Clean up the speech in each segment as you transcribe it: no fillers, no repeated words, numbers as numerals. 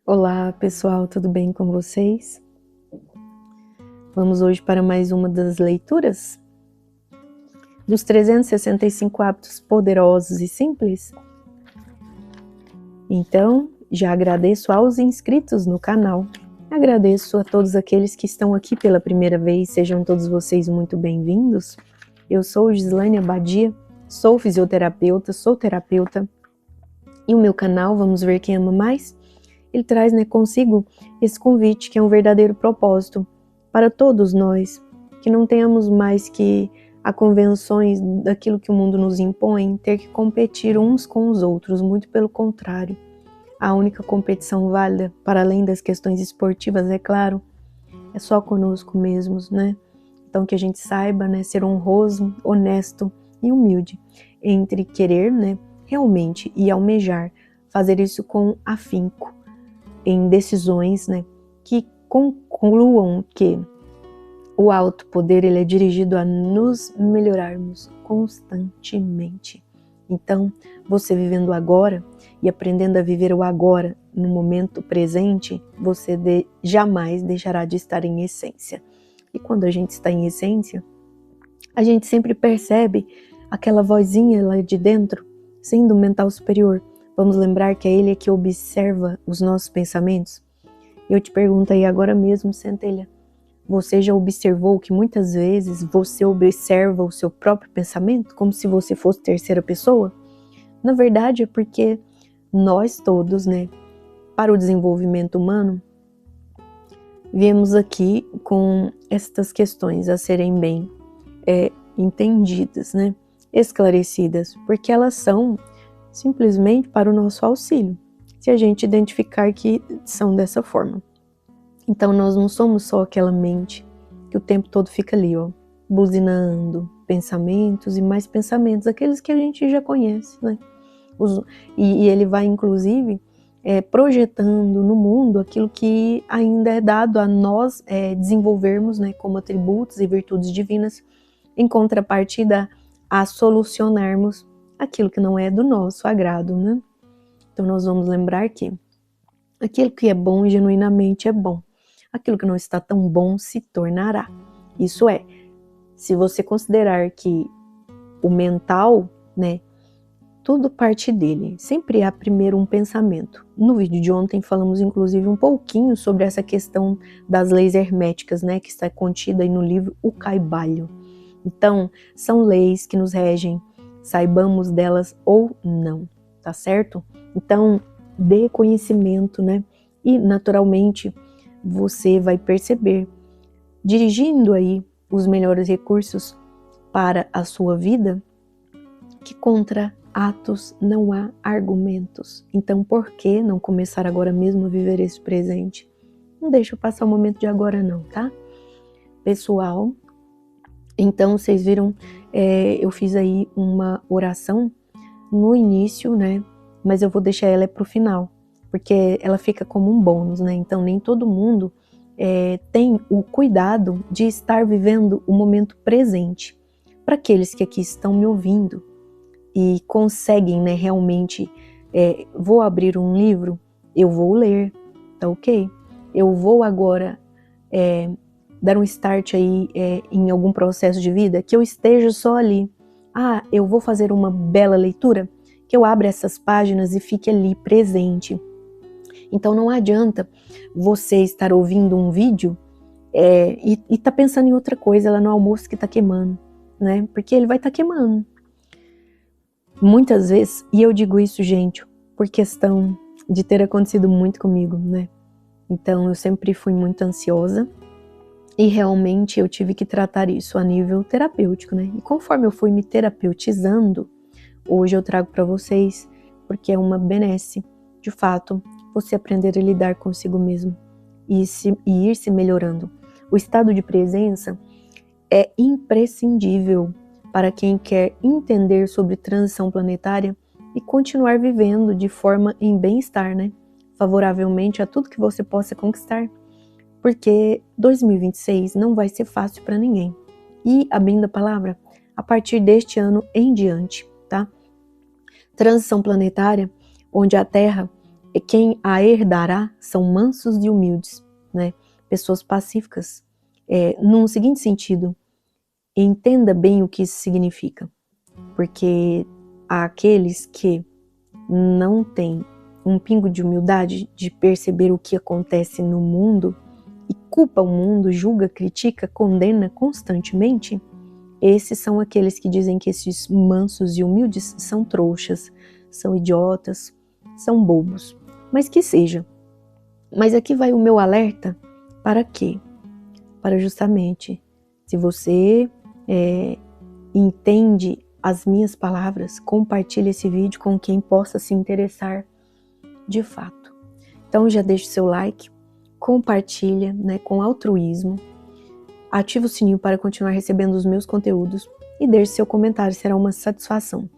Olá pessoal, tudo bem com vocês? Vamos hoje para mais uma das leituras dos 365 hábitos poderosos e simples? Então, já agradeço aos inscritos no canal, agradeço a todos aqueles que estão aqui pela primeira vez, sejam todos vocês muito bem-vindos. Eu sou Gislaine Abadia, sou fisioterapeuta, sou terapeuta, e o meu canal, Vamos Ver Quem Ama Mais, ele traz consigo esse convite que é um verdadeiro propósito para todos nós, que não tenhamos mais que a convenções daquilo que o mundo nos impõe, ter que competir uns com os outros, muito pelo contrário. A única competição válida, para além das questões esportivas, é claro, é só conosco mesmos, né? Então que a gente saiba, ser honroso, honesto e humilde, entre querer, realmente e almejar, fazer isso com afinco, em decisões, que concluam que o alto poder ele é dirigido a nos melhorarmos constantemente. Então, você vivendo agora e aprendendo a viver o agora no momento presente, você jamais deixará de estar em essência. E quando a gente está em essência, a gente sempre percebe aquela vozinha lá de dentro, sendo o mental superior. Vamos lembrar que é ele que observa os nossos pensamentos? Eu te pergunto aí agora mesmo, centelha, você já observou que muitas vezes você observa o seu próprio pensamento como se você fosse terceira pessoa? Na verdade é porque nós todos, para o desenvolvimento humano, viemos aqui com estas questões a serem bem entendidas, esclarecidas, porque elas são simplesmente para o nosso auxílio, se a gente identificar que são dessa forma. Então nós não somos só aquela mente que o tempo todo fica ali, buzinando pensamentos e mais pensamentos, aqueles que a gente já conhece, e ele vai inclusive projetando no mundo aquilo que ainda é dado a nós desenvolvermos, como atributos e virtudes divinas, em contrapartida a solucionarmos aquilo que não é do nosso agrado, Então nós vamos lembrar que aquilo que é bom genuinamente é bom. Aquilo que não está tão bom se tornará. Isso é, se você considerar que o mental, tudo parte dele. Sempre há primeiro um pensamento. No vídeo de ontem falamos inclusive um pouquinho sobre essa questão das leis herméticas, que está contida aí no livro O Caibalho. Então, são leis que nos regem, saibamos delas ou não, tá certo? Então, dê conhecimento, e naturalmente você vai perceber, dirigindo aí os melhores recursos para a sua vida, que contra atos não há argumentos. Então, por que não começar agora mesmo a viver esse presente? Não deixa eu passar o momento de agora não, tá? Pessoal, então vocês viram, eu fiz aí uma oração no início, mas eu vou deixar ela para o final, porque ela fica como um bônus, Então nem todo mundo tem o cuidado de estar vivendo o momento presente. Para aqueles que aqui estão me ouvindo e conseguem, realmente, vou abrir um livro, eu vou ler, tá ok? Eu vou agora dar um start aí em algum processo de vida, que eu esteja só ali. Ah, eu vou fazer uma bela leitura, que eu abra essas páginas e fique ali presente. Então não adianta você estar ouvindo um vídeo e tá pensando em outra coisa lá no almoço que tá queimando, Porque ele vai estar queimando. Muitas vezes, e eu digo isso, gente, por questão de ter acontecido muito comigo, Então eu sempre fui muito ansiosa e realmente eu tive que tratar isso a nível terapêutico, E conforme eu fui me terapeutizando, hoje eu trago para vocês, porque é uma benesse, de fato, você aprender a lidar consigo mesmo e ir se melhorando. O estado de presença é imprescindível para quem quer entender sobre transição planetária e continuar vivendo de forma em bem-estar, Favoravelmente a tudo que você possa conquistar. Porque 2026 não vai ser fácil para ninguém. E, abrindo a palavra, a partir deste ano em diante, tá? Transição planetária, onde a Terra E quem a herdará são mansos e humildes, né? Pessoas pacíficas. Num seguinte sentido, entenda bem o que isso significa, porque há aqueles que não têm um pingo de humildade de perceber o que acontece no mundo e culpa o mundo, julga, critica, condena constantemente. Esses são aqueles que dizem que esses mansos e humildes são trouxas, são idiotas, são bobos. Mas que seja. Mas aqui vai o meu alerta para quê? Para justamente, se você entende as minhas palavras, compartilhe esse vídeo com quem possa se interessar de fato. Então já deixa o seu like, compartilha, né, com altruísmo, ativa o sininho para continuar recebendo os meus conteúdos e deixe seu comentário, será uma satisfação.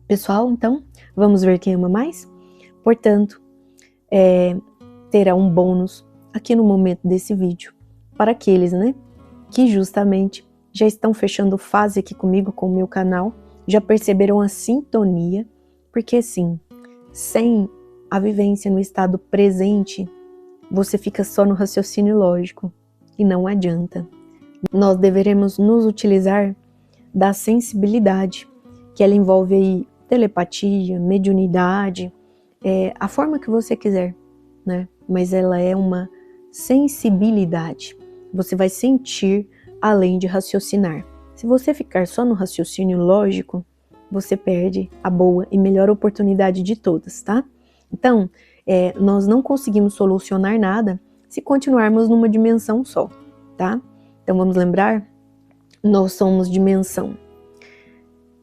Pessoal, então, vamos ver quem ama mais? Portanto, terá um bônus aqui no momento desse vídeo para aqueles, né, que justamente já estão fechando fase aqui comigo, com o meu canal, já perceberam a sintonia, porque sim, sem a vivência no estado presente, você fica só no raciocínio lógico e não adianta. Nós deveremos nos utilizar da sensibilidade, que ela envolve aí telepatia, mediunidade, a forma que você quiser, né? Mas ela é uma sensibilidade. Você vai sentir além de raciocinar. Se você ficar só no raciocínio lógico, você perde a boa e melhor oportunidade de todas, tá? Então, nós não conseguimos solucionar nada se continuarmos numa dimensão só, tá? Então vamos lembrar, nós somos dimensão.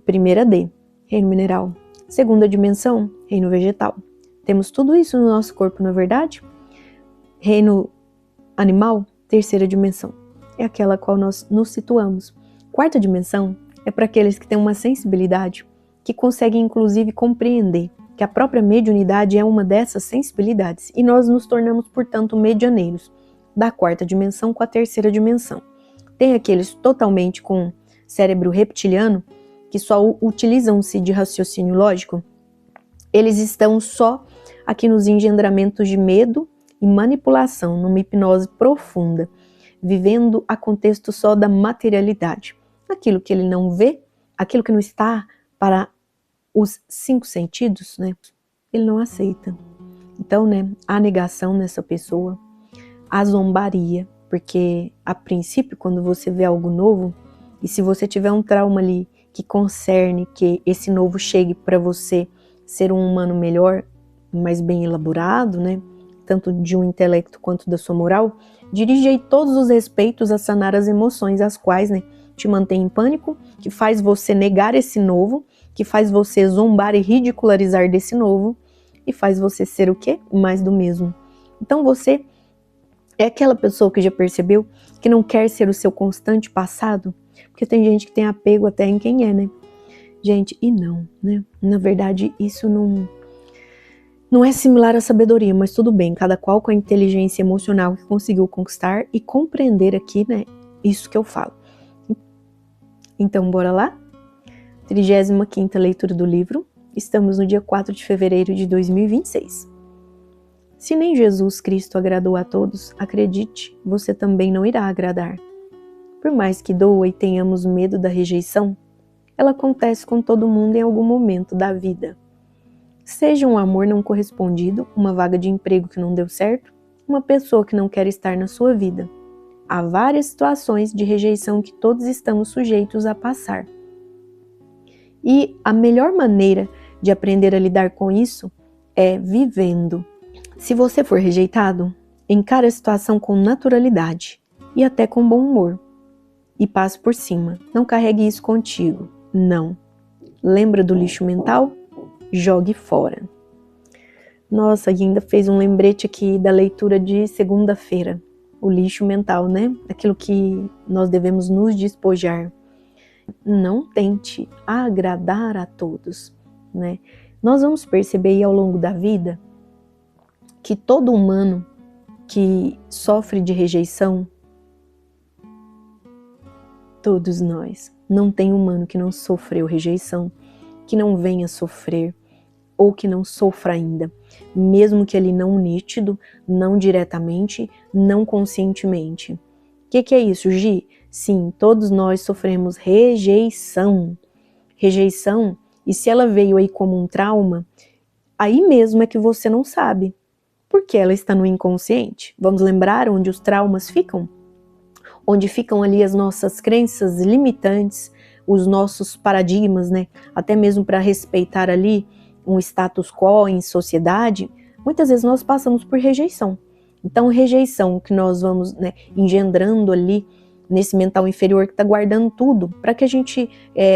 Primeira D, reino mineral. Segunda dimensão, reino vegetal. Temos tudo isso no nosso corpo, não é verdade? Reino animal, terceira dimensão. É aquela a qual nós nos situamos. Quarta dimensão é para aqueles que têm uma sensibilidade, que conseguem inclusive compreender que a própria mediunidade é uma dessas sensibilidades e nós nos tornamos, portanto, medianeiros da quarta dimensão com a terceira dimensão. Tem aqueles totalmente com cérebro reptiliano, que só utilizam-se de raciocínio lógico. Eles estão só aqui nos engendramentos de medo e manipulação, numa hipnose profunda, vivendo a contexto só da materialidade. Aquilo que ele não vê, aquilo que não está para os 5 sentidos, né? Ele não aceita. Então, né, a negação nessa pessoa, a zombaria, porque a princípio, quando você vê algo novo, e se você tiver um trauma ali que concerne que esse novo chegue para você ser um humano melhor, mais bem elaborado, né? Tanto de um intelecto quanto da sua moral, dirige aí todos os respeitos a sanar as emoções, as quais, né, te mantém em pânico, que faz você negar esse novo, que faz você zombar e ridicularizar desse novo, e faz você ser o quê? Mais do mesmo. Então você é aquela pessoa que já percebeu que não quer ser o seu constante passado, porque tem gente que tem apego até em quem é, né? Gente, e não, né? Na verdade, isso não é similar à sabedoria, mas tudo bem, cada qual com a inteligência emocional que conseguiu conquistar e compreender aqui, né, isso que eu falo. Então, bora lá? 35ª leitura do livro. Estamos no dia 4 de fevereiro de 2026. Se nem Jesus Cristo agradou a todos, acredite, você também não irá agradar. Por mais que doa e tenhamos medo da rejeição, ela acontece com todo mundo em algum momento da vida. Seja um amor não correspondido, uma vaga de emprego que não deu certo, uma pessoa que não quer estar na sua vida. Há várias situações de rejeição que todos estamos sujeitos a passar. E a melhor maneira de aprender a lidar com isso é vivendo. Se você for rejeitado, encare a situação com naturalidade e até com bom humor. E passe por cima. Não carregue isso contigo. Não. Lembra do lixo mental? Jogue fora. Nossa, e ainda fez um lembrete aqui da leitura de segunda-feira. O lixo mental, né? Aquilo que nós devemos nos despojar. Não tente agradar a todos, né? Nós vamos perceber aí ao longo da vida que todo humano que sofre de rejeição, todos nós, não tem humano que não sofreu rejeição, que não venha sofrer ou que não sofra ainda. mesmo que ali não nítido, não diretamente, não conscientemente. O que é isso, Gi? Sim, todos nós sofremos rejeição. Rejeição, e se ela veio aí como um trauma, aí mesmo é que você não sabe, porque ela está no inconsciente. Vamos lembrar onde os traumas ficam? Onde ficam ali as nossas crenças limitantes, os nossos paradigmas, né? Até mesmo para respeitar ali um status quo em sociedade, muitas vezes nós passamos por rejeição. Então, rejeição que nós vamos, né, engendrando ali nesse mental inferior que está guardando tudo, para que a gente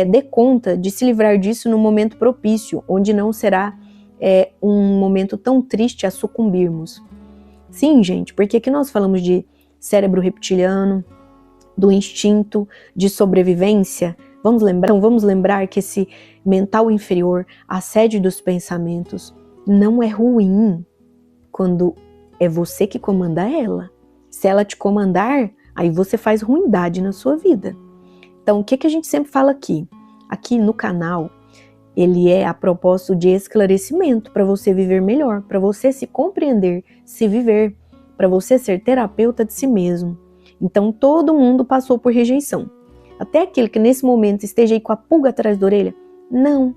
dê conta de se livrar disso no momento propício, onde não será um momento tão triste a sucumbirmos. Sim, gente, porque aqui nós falamos de cérebro reptiliano, do instinto de sobrevivência. Vamos lembrar que esse mental inferior, a sede dos pensamentos, não é ruim quando é você que comanda ela. Se ela te comandar, aí você faz ruindade na sua vida. Então, o que a gente sempre fala aqui? Aqui no canal, ele é a propósito de esclarecimento para você viver melhor, para você se compreender, se viver, para você ser terapeuta de si mesmo. Então, todo mundo passou por rejeição. Até aquele que nesse momento esteja aí com a pulga atrás da orelha. Não,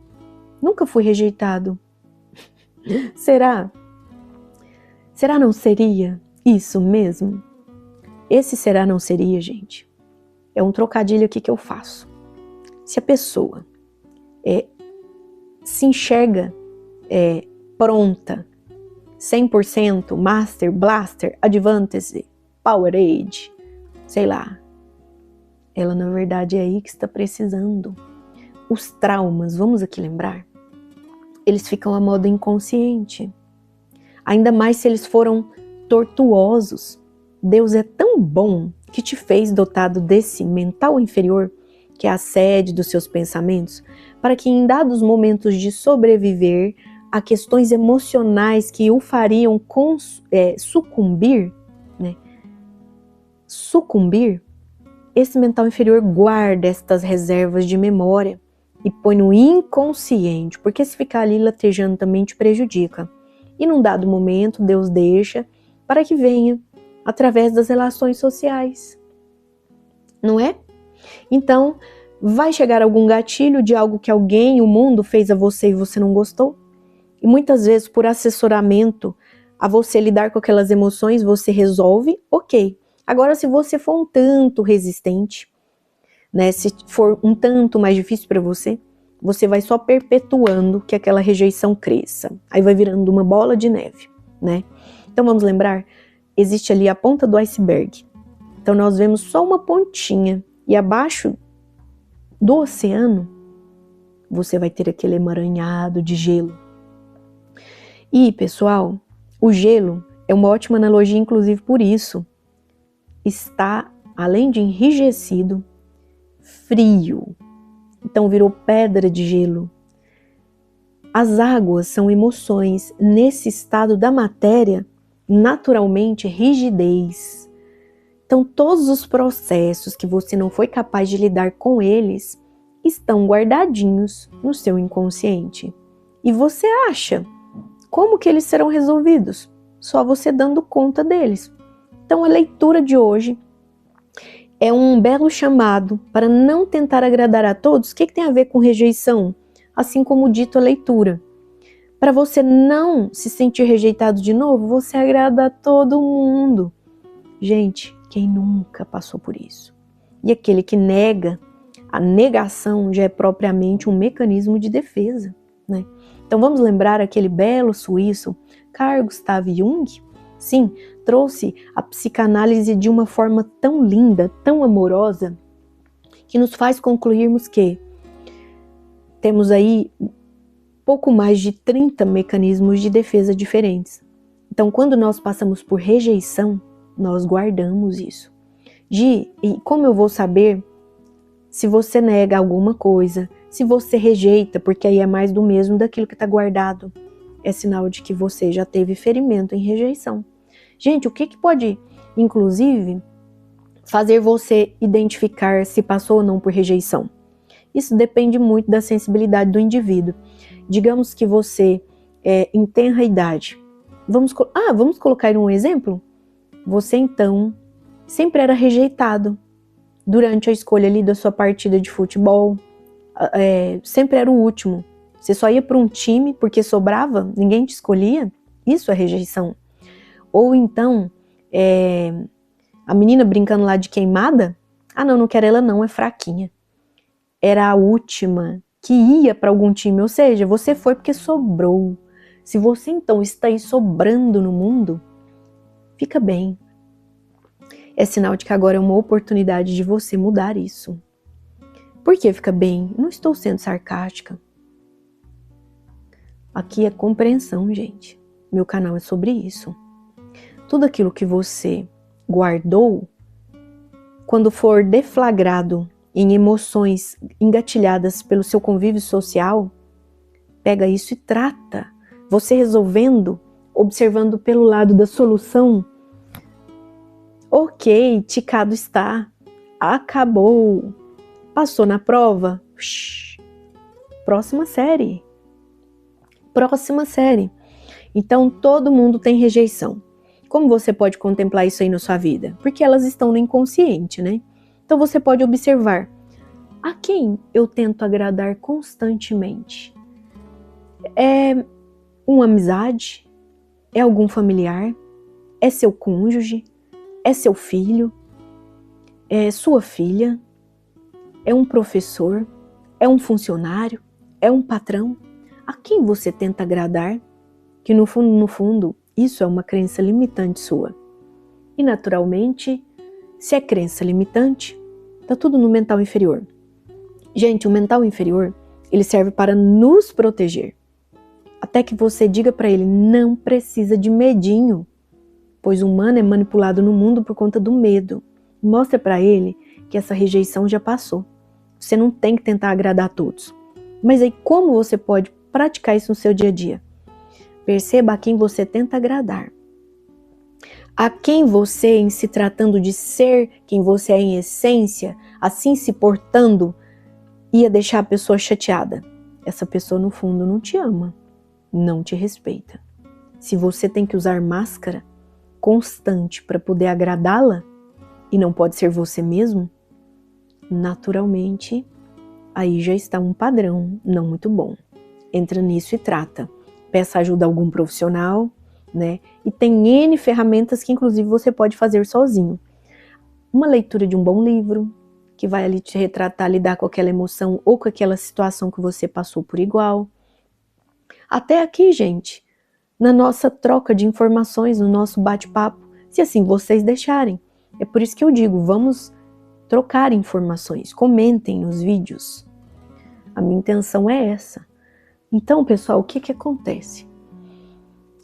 nunca fui rejeitado. Será? Será não seria isso mesmo? Esse será não seria, gente, é um trocadilho aqui que eu faço. Se a pessoa se enxerga pronta, 100%, Master, Blaster, Advantage, Powerade, sei lá, ela na verdade é aí que está precisando. Os traumas, vamos aqui lembrar, eles ficam a modo inconsciente. Ainda mais se eles foram tortuosos. Deus é tão bom que te fez dotado desse mental inferior, que é a sede dos seus pensamentos, para que em dados momentos de sobreviver a questões emocionais que o fariam sucumbir, né? Sucumbir, esse mental inferior guarda estas reservas de memória e põe no inconsciente, porque se ficar ali latejando também te prejudica. E num dado momento, Deus deixa para que venha através das relações sociais, não é? Então, vai chegar algum gatilho de algo que alguém, o mundo fez a você e você não gostou? E muitas vezes, por assessoramento, a você lidar com aquelas emoções, você resolve, ok. Agora, se você for um tanto resistente, né, se for um tanto mais difícil para você, você vai só perpetuando que aquela rejeição cresça. Aí vai virando uma bola de neve, né? Então vamos lembrar, existe ali a ponta do iceberg. Então nós vemos só uma pontinha e abaixo do oceano você vai ter aquele emaranhado de gelo. E, pessoal, o gelo é uma ótima analogia, inclusive por isso. Está, além de enrijecido, frio. Então virou pedra de gelo. As águas são emoções. Nesse estado da matéria, naturalmente, rigidez. Então todos os processos que você não foi capaz de lidar com eles estão guardadinhos no seu inconsciente. E você acha, como que eles serão resolvidos? Só você dando conta deles. Então a leitura de hoje é um belo chamado para não tentar agradar a todos. O que tem a ver com rejeição? Assim como dito a leitura. Para você não se sentir rejeitado de novo, você agrada a todo mundo. Gente, quem nunca passou por isso? E aquele que nega, a negação já é propriamente um mecanismo de defesa, né? Então vamos lembrar aquele belo suíço, Carl Gustav Jung? Sim, trouxe a psicanálise de uma forma tão linda, tão amorosa, que nos faz concluirmos que temos aí pouco mais de 30 mecanismos de defesa diferentes. Então, quando nós passamos por rejeição, nós guardamos isso. E como eu vou saber se você nega alguma coisa, se você rejeita, porque aí é mais do mesmo daquilo que está guardado? É sinal de que você já teve ferimento em rejeição. Gente, o que pode, inclusive, fazer você identificar se passou ou não por rejeição? Isso depende muito da sensibilidade do indivíduo. Digamos que você em tenra idade. Vamos colocar um exemplo? Você então sempre era rejeitado durante a escolha ali da sua partida de futebol, sempre era o último. Você só ia para um time porque sobrava, ninguém te escolhia. Isso é rejeição. Ou então, a menina brincando lá de queimada, não quero ela não, é fraquinha. Era a última que ia para algum time, ou seja, você foi porque sobrou. Se você então está aí sobrando no mundo, fica bem. É sinal de que agora é uma oportunidade de você mudar isso. Por que fica bem? Não estou sendo sarcástica. Aqui é compreensão, gente. Meu canal é sobre isso. Tudo aquilo que você guardou, quando for deflagrado em emoções engatilhadas pelo seu convívio social, pega isso e trata. Você resolvendo, observando pelo lado da solução, ok, ticado está, acabou, passou na prova, próxima série. Então todo mundo tem rejeição. Como você pode contemplar isso aí na sua vida? Porque elas estão no inconsciente, né? Então você pode observar, a quem eu tento agradar constantemente? É uma amizade? É algum familiar? É seu cônjuge? É seu filho? É sua filha? É um professor? É um funcionário? É um patrão? A quem você tenta agradar? Que no fundo, isso é uma crença limitante sua. E naturalmente, se é crença limitante, tá tudo no mental inferior. Gente, o mental inferior, ele serve para nos proteger. Até que você diga para ele, não precisa de medinho, pois o humano é manipulado no mundo por conta do medo. Mostra para ele que essa rejeição já passou. Você não tem que tentar agradar a todos. Mas aí como você pode praticar isso no seu dia a dia? Perceba a quem você tenta agradar. A quem você, em se tratando de ser quem você é em essência, assim se portando, ia deixar a pessoa chateada. Essa pessoa no fundo não te ama, não te respeita. Se você tem que usar máscara constante para poder agradá-la e não pode ser você mesmo, naturalmente aí já está um padrão não muito bom. Entra nisso e trata. Peça ajuda a algum profissional, né? E tem N ferramentas que inclusive você pode fazer sozinho. Uma leitura de um bom livro, que vai ali te retratar, lidar com aquela emoção ou com aquela situação que você passou por igual. Até aqui, gente, na nossa troca de informações, no nosso bate-papo, se assim vocês deixarem. É por isso que eu digo, vamos trocar informações, comentem os vídeos. A minha intenção é essa. Então, pessoal, o que acontece?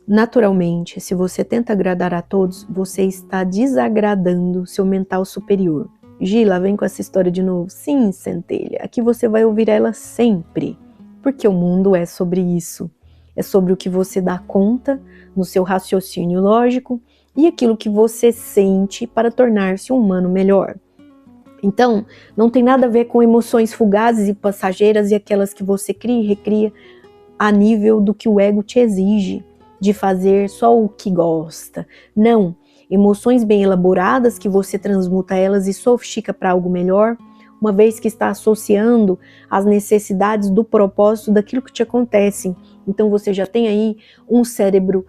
Naturalmente, se você tenta agradar a todos, você está desagradando seu mental superior. Gila, vem com essa história de novo. Sim, centelha, aqui você vai ouvir ela sempre, porque o mundo é sobre isso. É sobre o que você dá conta no seu raciocínio lógico e aquilo que você sente para tornar-se um humano melhor. Então, não tem nada a ver com emoções fugazes e passageiras e aquelas que você cria e recria a nível do que o ego te exige, de fazer só o que gosta. Não, emoções bem elaboradas que você transmuta elas e sofistica para algo melhor, uma vez que está associando as necessidades do propósito daquilo que te acontece. Então você já tem aí um cérebro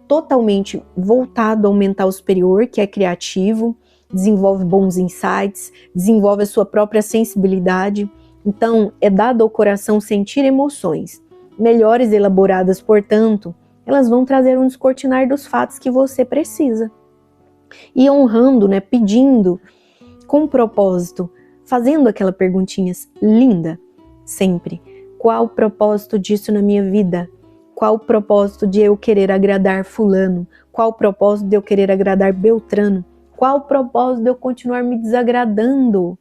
totalmente voltado ao mental superior, que é criativo, desenvolve bons insights, desenvolve a sua própria sensibilidade. Então é dado ao coração sentir emoções melhores elaboradas, portanto, elas vão trazer um descortinar dos fatos que você precisa. E honrando, né, pedindo, com propósito, fazendo aquela perguntinha linda, sempre. Qual o propósito disso na minha vida? Qual o propósito de eu querer agradar fulano? Qual o propósito de eu querer agradar Beltrano? Qual o propósito de eu continuar me desagradando?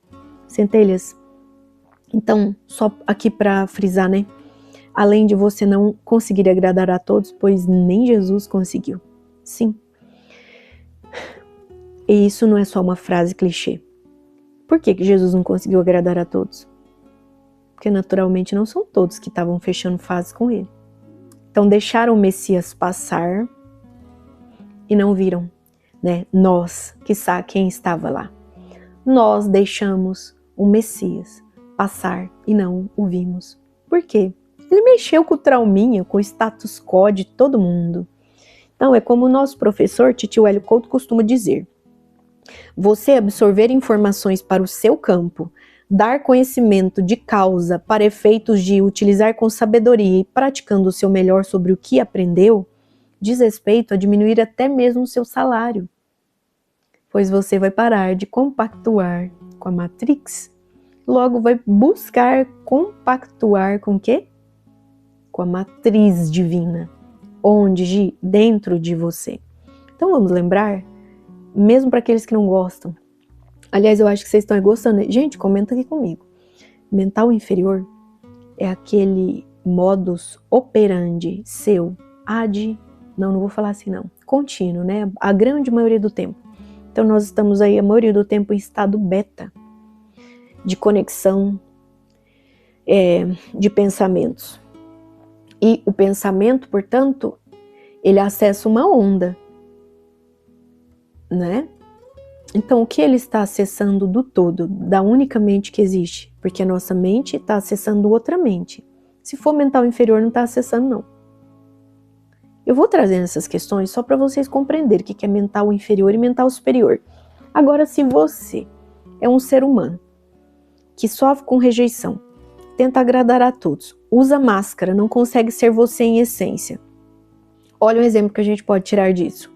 Centelhas. Então, só aqui para frisar, né? Além de você não conseguir agradar a todos, pois nem Jesus conseguiu. Sim. E isso não é só uma frase clichê. Por que Jesus não conseguiu agradar a todos? Porque naturalmente não são todos que estavam fechando fases com ele. Então deixaram o Messias passar e não viram, né? Nós, quiçá quem estava lá. Nós deixamos o Messias passar e não o vimos. Por quê? Ele mexeu com o trauminha, com o status quo de todo mundo. Então é como o nosso professor Titio Hélio Couto costuma dizer: você absorver informações para o seu campo, dar conhecimento de causa para efeitos de utilizar com sabedoria e praticando o seu melhor sobre o que aprendeu, diz respeito a diminuir até mesmo o seu salário. Pois você vai parar de compactuar com a Matrix, logo vai buscar compactuar com o quê? Com a matriz divina, onde dentro de você. Então vamos lembrar, mesmo para aqueles que não gostam. Aliás, eu acho que vocês estão gostando. Gente, comenta aqui comigo. Mental inferior é aquele modus operandi seu, não vou falar assim não, contínuo, né? A grande maioria do tempo. Então nós estamos aí a maioria do tempo em estado beta, de conexão, de pensamentos. E o pensamento, portanto, ele acessa uma onda, né? Então, o que ele está acessando do todo, da única mente que existe? Porque a nossa mente está acessando outra mente. Se for mental inferior, não está acessando, não. Eu vou trazendo essas questões só para vocês compreenderem o que é mental inferior e mental superior. Agora, se você é um ser humano que sofre com rejeição, tenta agradar a todos, usa máscara, não consegue ser você em essência. Olha um exemplo que a gente pode tirar disso.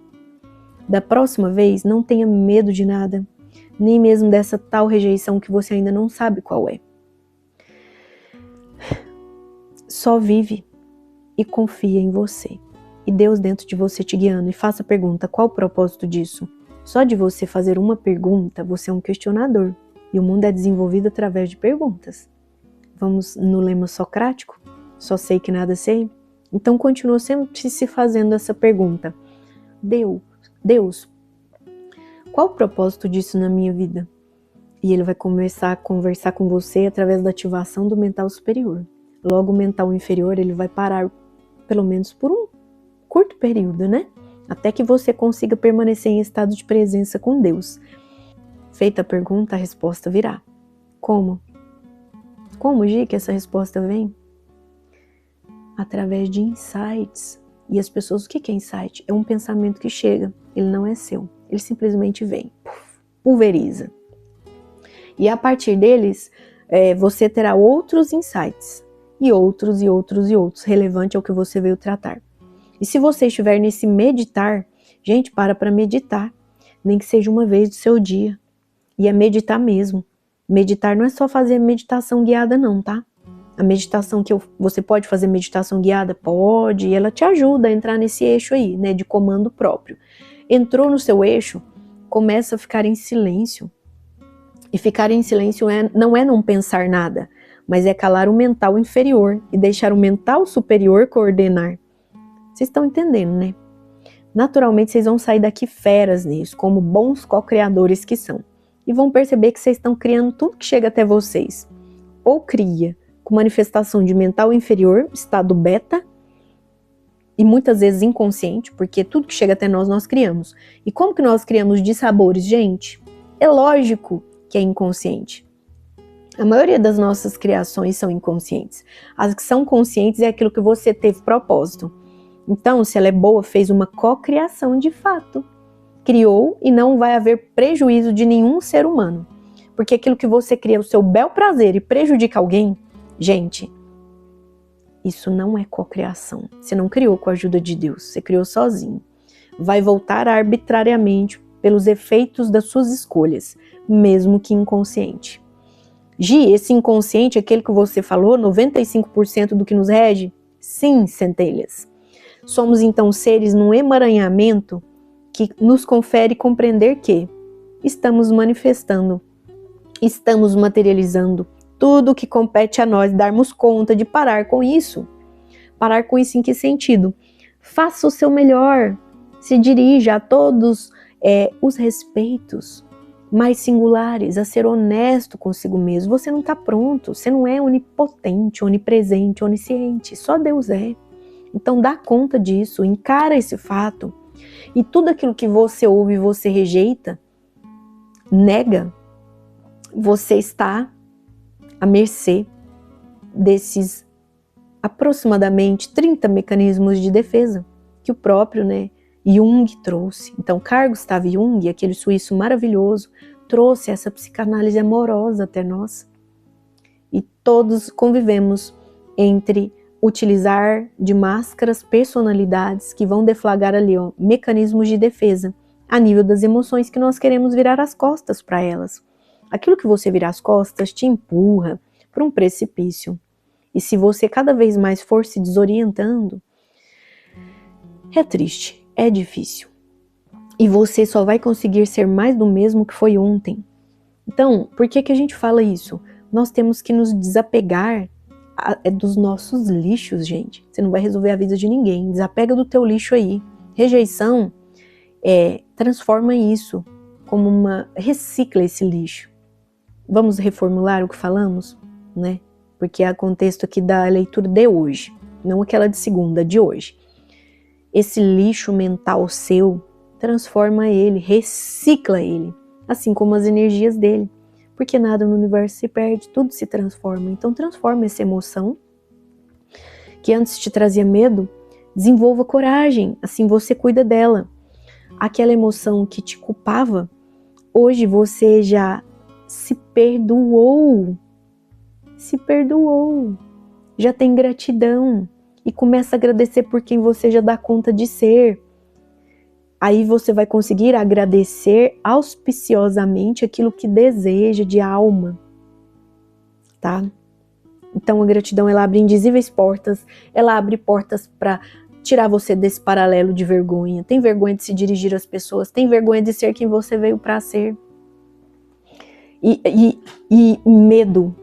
Da próxima vez, não tenha medo de nada, nem mesmo dessa tal rejeição que você ainda não sabe qual é. Só vive e confia em você. E Deus dentro de você te guiando. E faça a pergunta, qual o propósito disso? Só de você fazer uma pergunta, você é um questionador. E o mundo é desenvolvido através de perguntas. Vamos no lema socrático? Só sei que nada sei? Então continua sempre se fazendo essa pergunta. Deus, qual o propósito disso na minha vida? E ele vai começar a conversar com você através da ativação do mental superior. Logo, o mental inferior, ele vai parar, pelo menos por um curto período, né? Até que você consiga permanecer em estado de presença com Deus. Feita a pergunta, a resposta virá. Como? Como, Gi, que essa resposta vem? Através de insights. E as pessoas, o que é insight? É um pensamento que chega, ele não é seu, ele simplesmente vem, pulveriza. E a partir deles, você terá outros insights, e outros, relevante ao que você veio tratar. E se você estiver nesse meditar, gente, para meditar, nem que seja uma vez do seu dia, e é meditar mesmo. Meditar não é só fazer meditação guiada não, tá? A meditação você pode fazer meditação guiada? Pode, e ela te ajuda a entrar nesse eixo aí, né, de comando próprio. Entrou no seu eixo, começa a ficar em silêncio. E ficar em silêncio não é não pensar nada, mas é calar o mental inferior e deixar o mental superior coordenar. Vocês estão entendendo, né? Naturalmente vocês vão sair daqui feras nisso, como bons co-criadores que são. E vão perceber que vocês estão criando tudo que chega até vocês. Ou cria com manifestação de mental inferior, estado beta, e muitas vezes inconsciente, porque tudo que chega até nós criamos. E como que nós criamos dissabores, gente? É lógico que é inconsciente. A maioria das nossas criações são inconscientes. As que são conscientes é aquilo que você teve propósito. Então, se ela é boa, fez uma cocriação de fato. Criou e não vai haver prejuízo de nenhum ser humano. Porque aquilo que você cria, o seu bel prazer e prejudica alguém, gente, isso não é cocriação. Você não criou com a ajuda de Deus, você criou sozinho. Vai voltar arbitrariamente pelos efeitos das suas escolhas, mesmo que inconsciente. Gi, esse inconsciente, aquele que você falou, 95% do que nos rege? Sim, centelhas. Somos então seres num emaranhamento que nos confere compreender que estamos manifestando, estamos materializando tudo o que compete a nós darmos conta de parar com isso. Parar com isso em que sentido? Faça o seu melhor, se dirija a todos os respeitos mais singulares, a ser honesto consigo mesmo. Você não está pronto, você não é onipotente, onipresente, onisciente, só Deus é. Então dá conta disso, encara esse fato. E tudo aquilo que você ouve e você rejeita, nega, você está à mercê desses aproximadamente 30 mecanismos de defesa que o próprio, Jung trouxe. Então Carl Gustav Jung, aquele suíço maravilhoso, trouxe essa psicanálise amorosa até nós. E todos convivemos entre utilizar de máscaras, personalidades que vão deflagrar ali, mecanismos de defesa a nível das emoções que nós queremos virar as costas para elas. Aquilo que você virar as costas te empurra para um precipício. E se você cada vez mais for se desorientando, é triste, é difícil. E você só vai conseguir ser mais do mesmo que foi ontem. Então, por que a gente fala isso? Nós temos que nos desapegar dos nossos lixos, gente. Você não vai resolver a vida de ninguém. Desapega do teu lixo aí. Rejeição transforma isso como recicla esse lixo. Vamos reformular o que falamos, né? Porque é o contexto aqui da leitura de hoje, não aquela de segunda, de hoje. Esse lixo mental seu, transforma ele, recicla ele, assim como as energias dele. Porque nada no universo se perde, tudo se transforma. Então transforma essa emoção, que antes te trazia medo, desenvolva coragem, assim você cuida dela. Aquela emoção que te culpava, hoje você já se perdoou, já tem gratidão e começa a agradecer por quem você já dá conta de ser. Aí você vai conseguir agradecer auspiciosamente aquilo que deseja de alma, tá? Então a gratidão, ela abre indizíveis portas, ela abre portas para tirar você desse paralelo de vergonha. Tem vergonha de se dirigir às pessoas, tem vergonha de ser quem você veio para ser. E medo.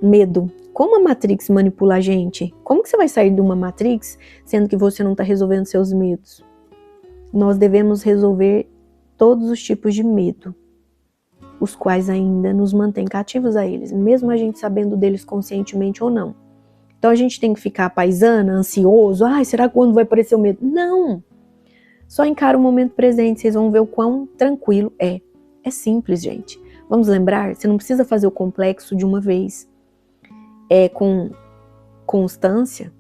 Como a Matrix manipula a gente? Como que você vai sair de uma Matrix sendo que você não está resolvendo seus medos? Nós devemos resolver todos os tipos de medo, os quais ainda nos mantêm cativos a eles, mesmo a gente sabendo deles conscientemente ou não. Então a gente tem que ficar paisana, ansioso, será que quando vai aparecer o medo? Não! Só encara o momento presente, vocês vão ver o quão tranquilo é. É simples, gente. Vamos lembrar, você não precisa fazer o complexo de uma vez. É com constância,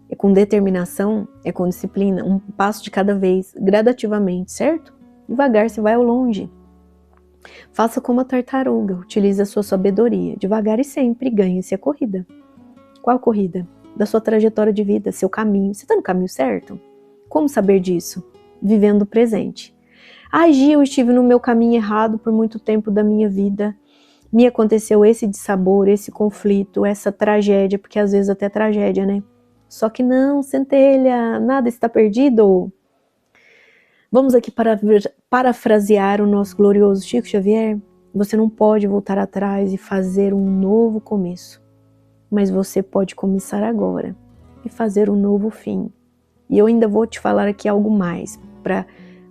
é com determinação, é com disciplina, um passo de cada vez, gradativamente, certo? Devagar você vai ao longe. Faça como a tartaruga, utilize a sua sabedoria, devagar e sempre, ganhe-se a corrida. Qual corrida? Da sua trajetória de vida, seu caminho. Você está no caminho certo? Como saber disso? Vivendo o presente. Gi, eu estive no meu caminho errado por muito tempo da minha vida. Me aconteceu esse dissabor, esse conflito, essa tragédia, porque às vezes até tragédia, né? Só que não, centelha, nada está perdido. Vamos aqui parafrasear o nosso glorioso Chico Xavier. Você não pode voltar atrás e fazer um novo começo, mas você pode começar agora e fazer um novo fim. E eu ainda vou te falar aqui algo mais para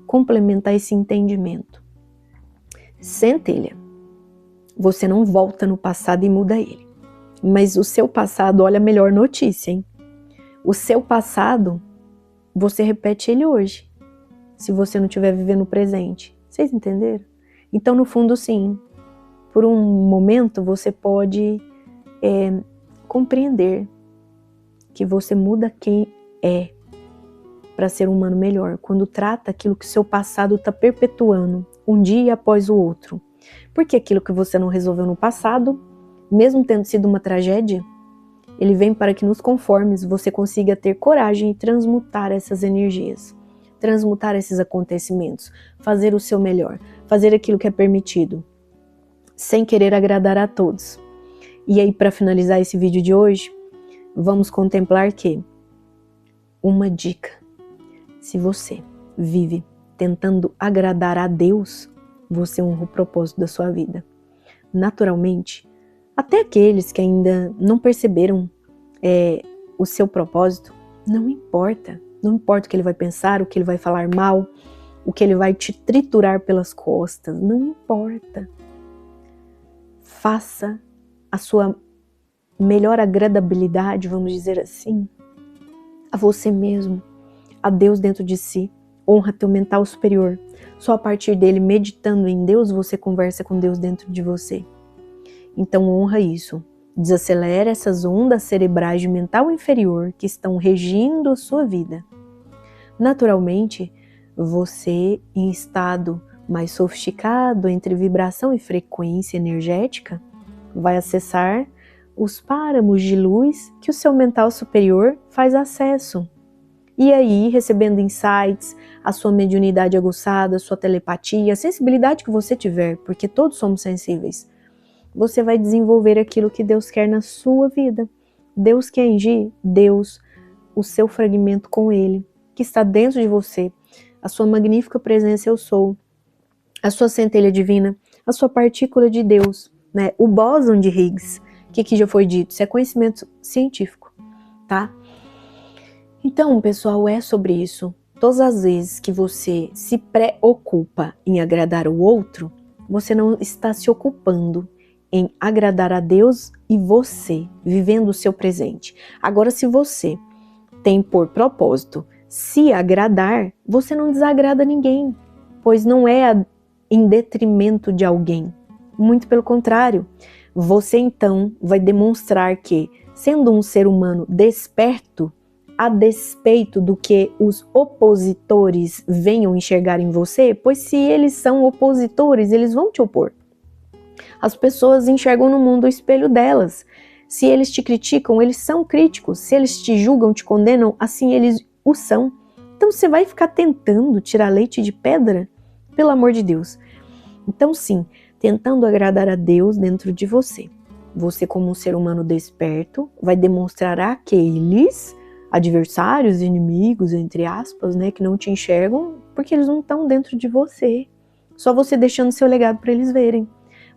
complementar esse entendimento. Centelha, você não volta no passado e muda ele, mas o seu passado, olha a melhor notícia, hein? O seu passado, você repete ele hoje, se você não estiver vivendo o presente. Vocês entenderam? Então, no fundo, sim, por um momento você pode compreender que você muda quem é para ser um humano melhor, quando trata aquilo que o seu passado está perpetuando, um dia após o outro. Porque aquilo que você não resolveu no passado, mesmo tendo sido uma tragédia, ele vem para que nos conformes você consiga ter coragem e transmutar essas energias, transmutar esses acontecimentos, fazer o seu melhor, fazer aquilo que é permitido, sem querer agradar a todos. E aí, para finalizar esse vídeo de hoje, vamos contemplar que uma dica: se você vive tentando agradar a Deus, você honra o propósito da sua vida. Naturalmente, até aqueles que ainda não perceberam o seu propósito, não importa o que ele vai pensar, o que ele vai falar mal, o que ele vai te triturar pelas costas, não importa. Faça a sua melhor agradabilidade, vamos dizer assim, a você mesmo, a Deus dentro de si, honra teu mental superior. Só a partir dele, meditando em Deus, você conversa com Deus dentro de você. Então honra isso. Desacelera essas ondas cerebrais de mental inferior que estão regindo a sua vida. Naturalmente, você em estado mais sofisticado entre vibração e frequência energética vai acessar os páramos de luz que o seu mental superior faz acesso. E aí, recebendo insights, a sua mediunidade aguçada, a sua telepatia, a sensibilidade que você tiver, porque todos somos sensíveis, você vai desenvolver aquilo que Deus quer na sua vida. Deus quer agir, Deus, o seu fragmento com Ele, que está dentro de você, a sua magnífica presença eu sou, a sua centelha divina, a sua partícula de Deus, né? O bóson de Higgs, que já foi dito, isso é conhecimento científico, tá? Então, pessoal, é sobre isso. Todas as vezes que você se preocupa em agradar o outro, você não está se ocupando em agradar a Deus e você, vivendo o seu presente. Agora, se você tem por propósito se agradar, você não desagrada ninguém, pois não é em detrimento de alguém. Muito pelo contrário, você então vai demonstrar que, sendo um ser humano desperto, a despeito do que os opositores venham enxergar em você, pois se eles são opositores, eles vão te opor. As pessoas enxergam no mundo o espelho delas. Se eles te criticam, eles são críticos. Se eles te julgam, te condenam, assim eles o são. Então você vai ficar tentando tirar leite de pedra? Pelo amor de Deus. Então sim, tentando agradar a Deus dentro de você. Você, como um ser humano desperto, vai demonstrar àqueles adversários, inimigos, entre aspas, né, que não te enxergam, porque eles não estão dentro de você. Só você deixando seu legado para eles verem.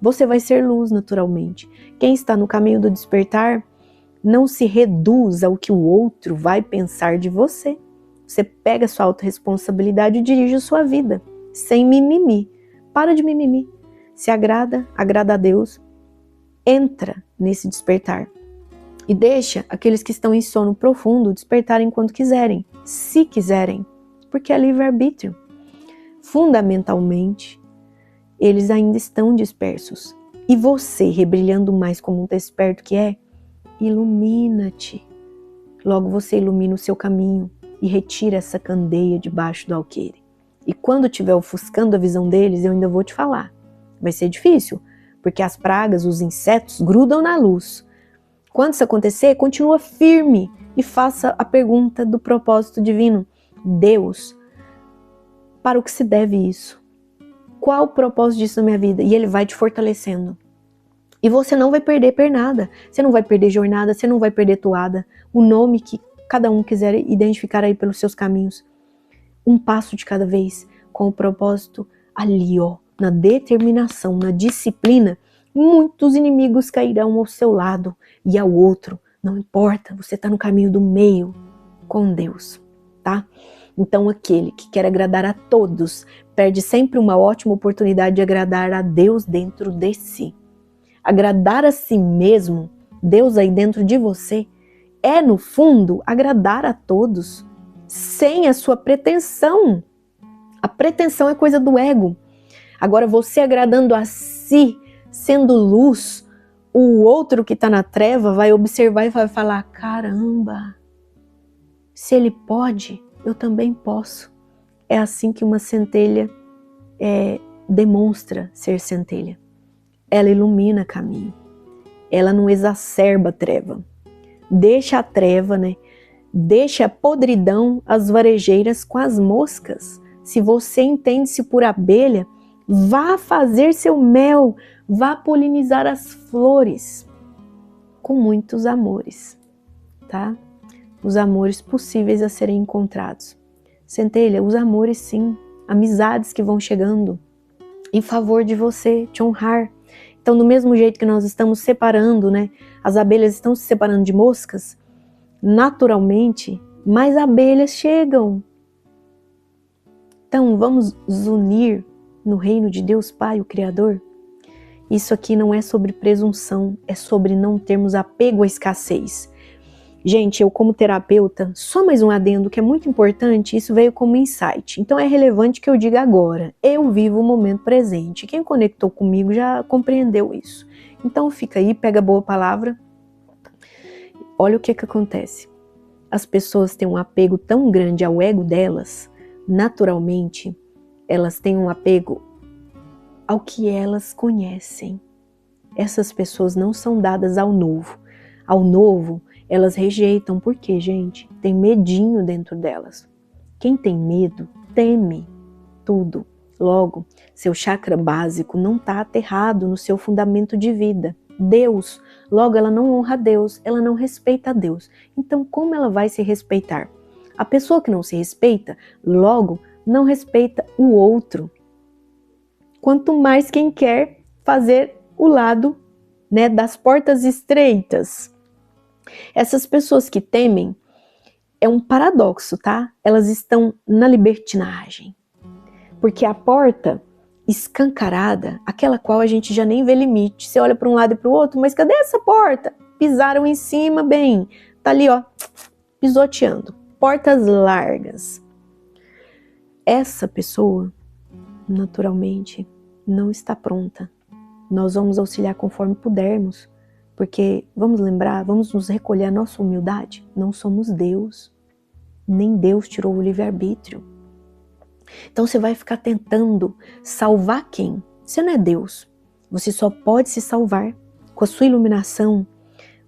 Você vai ser luz naturalmente. Quem está no caminho do despertar, não se reduz ao que o outro vai pensar de você. Você pega a sua autorresponsabilidade e dirige a sua vida, sem mimimi. Para de mimimi. Se agrada a Deus, entra nesse despertar. E deixa aqueles que estão em sono profundo despertarem quando quiserem, se quiserem, porque é livre-arbítrio. Fundamentalmente, eles ainda estão dispersos. E você, rebrilhando mais como um desperto que é, ilumina-te. Logo você ilumina o seu caminho e retira essa candeia debaixo do alqueire. E quando estiver ofuscando a visão deles, eu ainda vou te falar. Vai ser difícil, porque as pragas, os insetos grudam na luz. Quando isso acontecer, continua firme e faça a pergunta do propósito divino. Deus, para o que se deve isso? Qual o propósito disso na minha vida? E Ele vai te fortalecendo. E você não vai perder pernada, você não vai perder jornada, você não vai perder toada. O nome que cada um quiser identificar aí pelos seus caminhos. Um passo de cada vez, com o propósito ali, ó, na determinação, na disciplina. Muitos inimigos cairão ao seu lado e ao outro. Não importa, você está no caminho do meio com Deus, tá? Então aquele que quer agradar a todos perde sempre uma ótima oportunidade de agradar a Deus dentro de si. Agradar a si mesmo, Deus aí dentro de você, é no fundo agradar a todos, sem a sua pretensão. A pretensão é coisa do ego. Agora você agradando a si, sendo luz, o outro que está na treva vai observar e vai falar, caramba, se ele pode, eu também posso. É assim que uma centelha demonstra ser centelha. Ela ilumina caminho. Ela não exacerba a treva. Deixa a treva, né? Deixa a podridão, as varejeiras com as moscas. Se você entende-se por abelha, vá fazer seu mel, vá polinizar as flores com muitos amores, tá? Os amores possíveis a serem encontrados. Centelha, os amores sim, amizades que vão chegando em favor de você, te honrar. Então, do mesmo jeito que nós estamos separando, né? As abelhas estão se separando de moscas, naturalmente, mais abelhas chegam. Então, vamos nos unir no reino de Deus Pai, o Criador? Isso aqui não é sobre presunção, é sobre não termos apego à escassez. Gente, eu como terapeuta, só mais um adendo que é muito importante, isso veio como insight. Então é relevante que eu diga agora. Eu vivo o momento presente. Quem conectou comigo já compreendeu isso. Então fica aí, pega a boa palavra. Olha o que acontece. As pessoas têm um apego tão grande ao ego delas, naturalmente, elas têm um apego ao que elas conhecem. Essas pessoas não são dadas ao novo. Ao novo, elas rejeitam. Por quê, gente? Tem medinho dentro delas. Quem tem medo, teme tudo. Logo, seu chakra básico não está aterrado no seu fundamento de vida. Deus. Logo, ela não honra a Deus, ela não respeita a Deus. Então, como ela vai se respeitar? A pessoa que não se respeita, logo, não respeita o outro. Quanto mais quem quer fazer o lado, né, das portas estreitas. Essas pessoas que temem, é um paradoxo, tá? Elas estão na libertinagem. Porque a porta escancarada, aquela qual a gente já nem vê limite, você olha para um lado e para o outro, mas cadê essa porta? Pisaram em cima, bem, tá ali, ó, pisoteando. Portas largas. Essa pessoa, naturalmente, não está pronta. Nós vamos auxiliar conforme pudermos, porque, vamos lembrar, vamos nos recolher a nossa humildade. Não somos Deus, nem Deus tirou o livre-arbítrio. Então você vai ficar tentando salvar quem? Você não é Deus. Você só pode se salvar com a sua iluminação.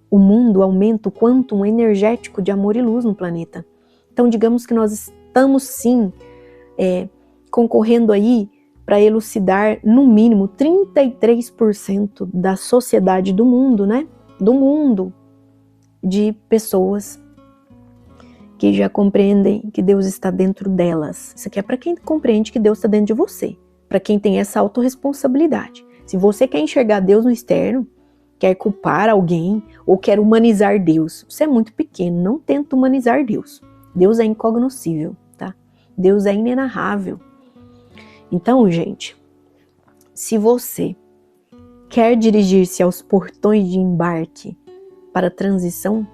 O mundo aumenta o quantum energético de amor e luz no planeta. Então digamos que nós estamos sim concorrendo aí para elucidar no mínimo 33% da sociedade do mundo, né? Do mundo, de pessoas que já compreendem que Deus está dentro delas. Isso aqui é para quem compreende que Deus está dentro de você, para quem tem essa autorresponsabilidade. Se você quer enxergar Deus no externo, quer culpar alguém ou quer humanizar Deus, você é muito pequeno, não tenta humanizar Deus. Deus é incognoscível, tá? Deus é inenarrável. Então, gente, se você quer dirigir-se aos portões de embarque para a transição,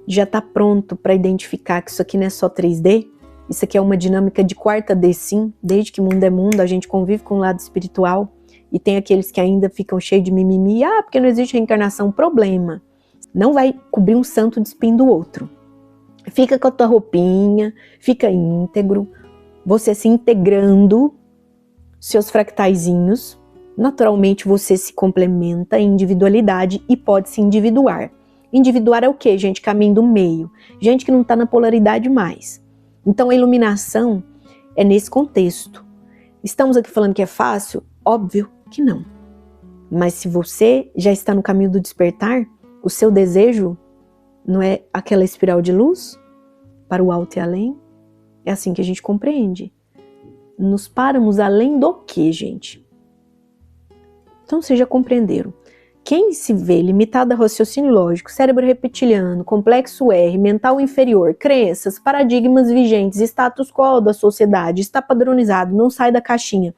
já está pronto para identificar que isso aqui não é só 3D, isso aqui é uma dinâmica de 4D sim, desde que mundo é mundo, a gente convive com o lado espiritual, e tem aqueles que ainda ficam cheios de mimimi, porque não existe reencarnação, problema. Não vai cobrir um santo despindo o outro. Fica com a tua roupinha, fica íntegro, você se integrando, seus fractaizinhos, naturalmente você se complementa em individualidade e pode se individuar. Individuar é o quê, gente? Caminho do meio. Gente que não está na polaridade mais. Então a iluminação é nesse contexto. Estamos aqui falando que é fácil? Óbvio que não. Mas se você já está no caminho do despertar, o seu desejo não é aquela espiral de luz para o alto e além? É assim que a gente compreende. Nos paramos além do que, gente? Então vocês já compreenderam. Quem se vê limitado a raciocínio lógico, cérebro reptiliano, complexo R, mental inferior, crenças, paradigmas vigentes, status quo da sociedade, está padronizado, não sai da caixinha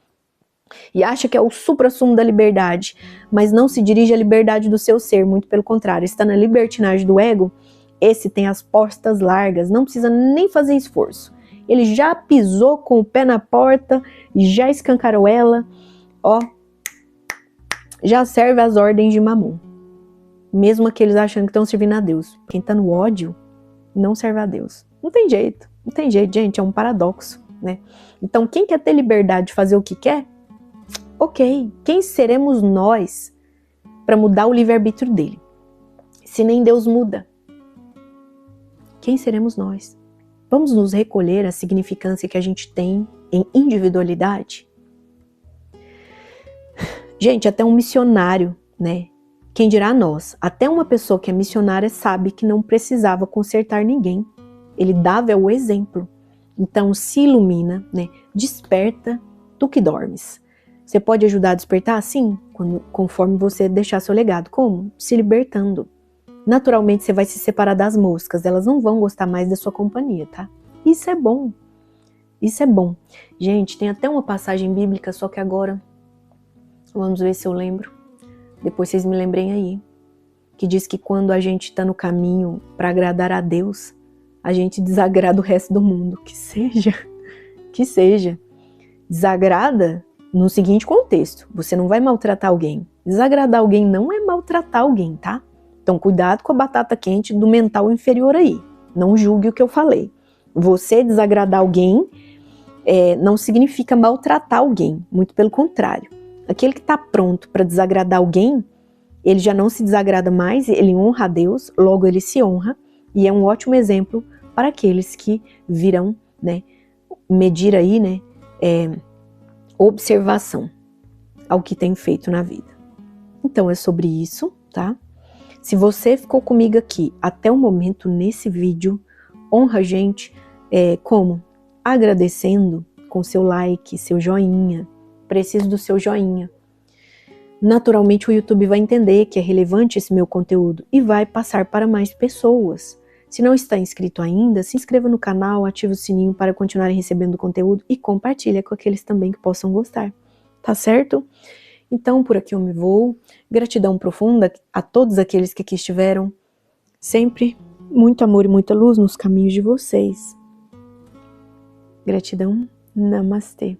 e acha que é o suprassumo da liberdade, mas não se dirige à liberdade do seu ser, muito pelo contrário, está na libertinagem do ego, esse tem as portas largas, não precisa nem fazer esforço. Ele já pisou com o pé na porta, já escancarou ela, ó, já serve as ordens de Mamon. Mesmo aqueles achando que estão servindo a Deus. Quem está no ódio, não serve a Deus. Não tem jeito, gente, é um paradoxo, né? Então, quem quer ter liberdade de fazer o que quer? Ok, quem seremos nós para mudar o livre-arbítrio dele? Se nem Deus muda, quem seremos nós? Vamos nos recolher à significância que a gente tem em individualidade? Gente, até um missionário, né? Quem dirá nós? Até uma pessoa que é missionária sabe que não precisava consertar ninguém. Ele dava o exemplo. Então, se ilumina, né? Desperta tu que dormes. Você pode ajudar a despertar? Sim, conforme você deixar seu legado. Como? Se libertando. Naturalmente, você vai se separar das moscas. Elas não vão gostar mais da sua companhia, tá? Isso é bom. Isso é bom. Gente, tem até uma passagem bíblica, só que agora... Vamos ver se eu lembro. Depois vocês me lembrem aí. que diz que quando a gente está no caminho para agradar a Deus, a gente desagrada o resto do mundo. Que seja. Desagrada no seguinte contexto: você não vai maltratar alguém. Desagradar alguém não é maltratar alguém, tá? Então cuidado com a batata quente do mental inferior aí. Não julgue o que eu falei. Você desagradar alguém não significa maltratar alguém, muito pelo contrário. Aquele que está pronto para desagradar alguém, ele já não se desagrada mais, ele honra a Deus, logo ele se honra, e é um ótimo exemplo para aqueles que virão, né, medir aí, né, observação ao que tem feito na vida. Então é sobre isso, tá? Se você ficou comigo aqui até o momento nesse vídeo, honra a gente como? Agradecendo com seu like, seu joinha. Preciso do seu joinha. Naturalmente o YouTube vai entender que é relevante esse meu conteúdo e vai passar para mais pessoas. Se não está inscrito ainda, se inscreva no canal, ative o sininho para continuarem recebendo o conteúdo e compartilhe com aqueles também que possam gostar. Tá certo? Então por aqui eu me vou. Gratidão profunda a todos aqueles que aqui estiveram. Sempre muito amor e muita luz nos caminhos de vocês. Gratidão. Namastê.